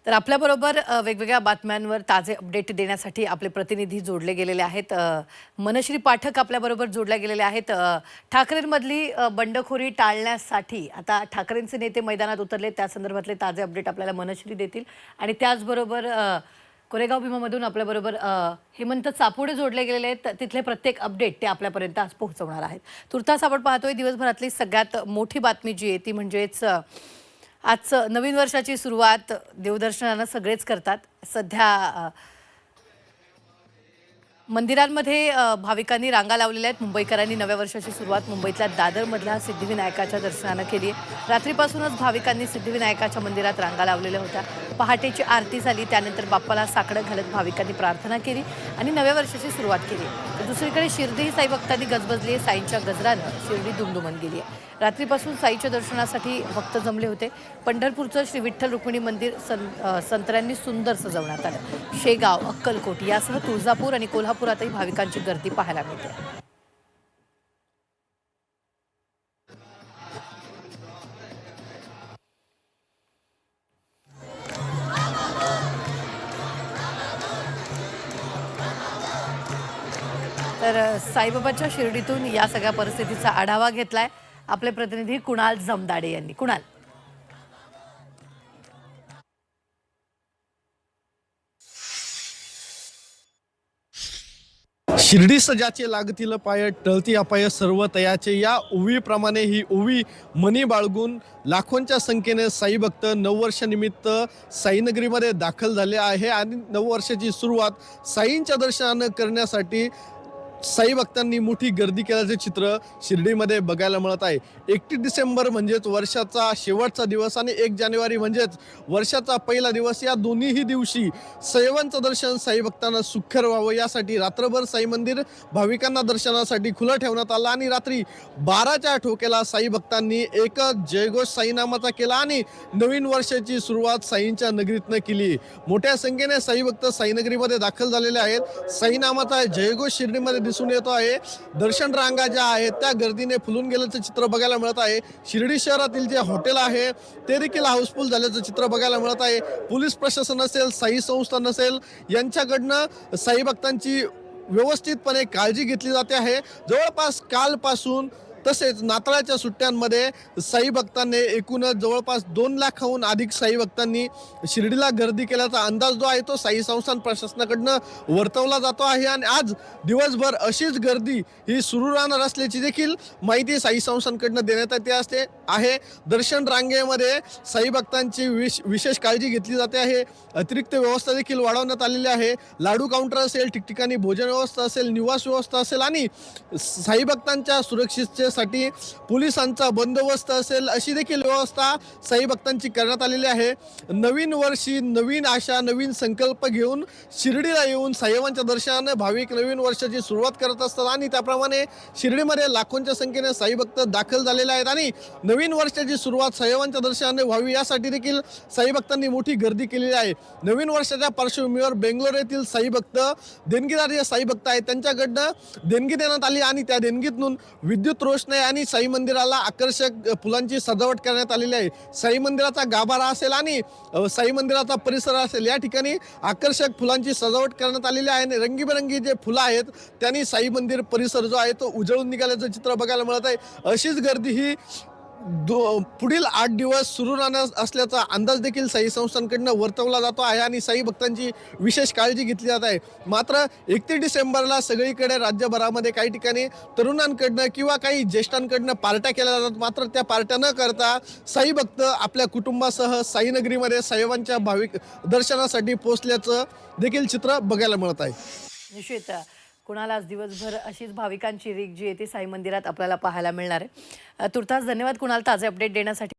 तर आपल्याबरोबर वेगवेगळ्या बातम्यांवर ताजे अपडेट देण्यासाठी आपले प्रतिनिधी जोडले गेलेले आहेत। मनश्री पाठक आपल्याबरोबर जोडल्या गेलेल्या आहेत। ठाकरेंमधली बंडखोरी टाळण्यासाठी आता ठाकरेंचे नेते मैदानात उतरले, त्या संदर्भातले ताजे अपडेट आपल्याला मनश्री देतील। आणि त्याचबरोबर कोरेगाव भीमामधून आपल्याबरोबर हेमंत चापुडे जोडले गेलेले आहेत, तिथले प्रत्येक अपडेट ते आपल्यापर्यंत आज पोहोचवणार आहेत। तुर्तास आपण पाहतोय दिवसभरातली सगळ्यात मोठी बातमी जी आहे ती म्हणजेच आज नवीन वर्षाची सुरुवात देवदर्शनानं सगळेच करतात। सध्या मंदिरांमध्ये भाविकांनी रांगा लावलेल्या आहेत। मुंबईकरांनी नव्या वर्षाची सुरुवात मुंबईतल्या दादरमधल्या सिद्धिविनायकाच्या दर्शनानं केली आहे। रात्रीपासूनच भाविकांनी सिद्धिविनायकाच्या मंदिरात रांगा लावलेल्या होत्या। पहाटेची आरती झाली, त्यानंतर बाप्पाला साकडं घालत भाविकांनी प्रार्थना केली आणि नव्या वर्षाची सुरुवात केली। तर दुसरीकडे शिर्डी साई भक्तांनी गजबजली आहे। साईंच्या गजरानं शिर्डी दुमदुमून गेली आहे। रात्रीपासून साईच्या दर्शनासाठी भक्त जमले होते। पंढरपूरचं श्री विठ्ठल रुक्मिणी मंदिर संत्र्यांनी सुंदर सजवण्यात आलं। शेगाव, अक्कलकोट यासह तुळजापूर आणि कोल्हापुरातही भाविकांची गर्दी पाहायला मिळते। तर साईबाबाच्या शिर्डीतून या सगळ्या परिस्थितीचा आढावा घेतलाय आपले प्रतिनिधी कुणाल जमदाडे यांनी। कुणाल, शिर्डी सजाचे लागतील पाय, टळती अपाय सर्व तयाचे, या ओवीप्रमाणे ही ओवी मनी बाळगून लाखोंच्या संख्येने साई भक्त नववर्षानिमित्त साईनगरीमध्ये दाखल झाले आहे। आणि नववर्षाची सुरुवात साईंच्या दर्शनानं करण्यासाठी साई भक्तांनी मोठी गर्दी केल्याचे चित्र शिर्डीमध्ये बघायला मिळत आहे। 31 डिसेंबर म्हणजेच वर्षाचा शेवटचा दिवस आणि 1 जानेवारी म्हणजेच वर्षाचा पहिला दिवस, या दोन्हीही दिवशी साईबाबांचं दर्शन साई भक्तांना सुखकर व्हावं यासाठी रात्रभर साई मंदिर भाविकांना दर्शनासाठी खुलं ठेवण्यात आलं। आणि रात्री 12च्या ठोक्याला साई भक्तांनी एकच जयघोष साईनामाचा केला आणि नवीन वर्षाची सुरुवात साईंच्या नगरीतनं केली। मोठ्या संख्येने साई भक्त साईनगरीमध्ये दाखल झालेले आहेत। साईनामाचा जयघोष शिर्डीमध्ये दिसून येतो आहे। दर्शन रांगा ज्या आहेत त्या गर्दीने फुलून गेल्याचं चित्र बघायला मिळत आहे। शिर्डी शहरातील जे हॉटेल आहे ते देखील हाऊसफुल झाल्याचं चित्र बघायला मिळत आहे। पोलीस प्रशासन असेल, साई संस्था नसेल, यांच्याकडनं साई भक्तांची व्यवस्थितपणे काळजी घेतली जाते आहे। जवळपास कालपासून तसेच नाताळाच्या सुट्ट्यांमध्ये साई भक्तांनी एकूणच जवळपास 2 लाखाहून अधिक साई भक्तांनी शिर्डीला गर्दी केल्याचा अंदाज जो आहे तो साई संस्थान प्रशासनाकडनं वर्तवला जातो आहे। आणि आज दिवसभर अशीच गर्दी ही सुरू राहणार असल्याची देखील माहिती साई संस्थांकडनं देण्यात येते असते आहे। दर्शन रांगेमध्ये साई भक्तांची विशेष काळजी घेतली जाते आहे। अतिरिक्त व्यवस्था देखील वाढवण्यात आलेली आहे। लाडू काउंटर असेल, ठिकठिकाणी भोजन व्यवस्था असेल, निवास व्यवस्था असेल आणि साई भक्तांच्या सुरक्षिततेसाठी पोलिसांचा बंदोबस्त असेल, अशी देखील व्यवस्था साई भक्तांची करण्यात आलेली आहे। नवीन वर्षी नवीन आशा, नवीन संकल्प घेऊन शिर्डीला येऊन साईबाबांच्या दर्शनाने भाविक नवीन वर्षाची सुरुवात करत असतात आणि त्याप्रमाणे शिर्डीमध्ये लाखोंच्या संख्येने साई भक्त दाखल झालेले आहेत। आणि नवीन वर्षाची सुरुवात साईबाबांच्या दर्शनाने व्हावी यासाठी देखील साई भक्तांनी मोठी गर्दी केलेली आहे। नवीन वर्षाच्या पार्श्वभूमीवर बेंगलोर येथील साई भक्त, देणगीदार जे साई भक्त आहेत त्यांच्याकडनं देणगी देण्यात आली आणि त्या देणगीतून विद्युत रोषणाई आणि साई मंदिराला आकर्षक फुलांची सजावट करण्यात आलेली आहे। साई मंदिराचा गाभारा असेल आणि साई मंदिराचा परिसर असेल, या ठिकाणी आकर्षक फुलांची सजावट करण्यात आलेली आहे। आणि रंगीबेरंगी जे फुलं आहेत त्यांनी साई मंदिर परिसर जो आहे तो उजळून निघाल्याचं चित्र बघायला मिळत आहे। अशीच गर्दी ही पुढील 8 दिवस सुरू राहणार असल्याचा अंदाज देखील साई संस्थांकडनं वर्तवला जातो आहे आणि साई भक्तांची विशेष काळजी घेतली जात आहे। मात्र 31 डिसेंबरला सगळीकडे राज्यभरामध्ये काही ठिकाणी तरुणांकडनं किंवा काही ज्येष्ठांकडनं पार्ट्या केल्या जातात। मात्र त्या पार्ट्या न करता साई भक्त आपल्या कुटुंबासह साईनगरीमध्ये साईबाबांच्या भाविक दर्शनासाठी पोहोचल्याचं देखील चित्र बघायला मिळत आहे। निश्चित कुणाला आज दिवसभर अशीच भाविकांची रीग जी आहे ती साई मंदिरात आपल्याला पाहायला मिळणार आहे। तुर्तास धन्यवाद कुणाल ताजे अपडेट देण्यासाठी।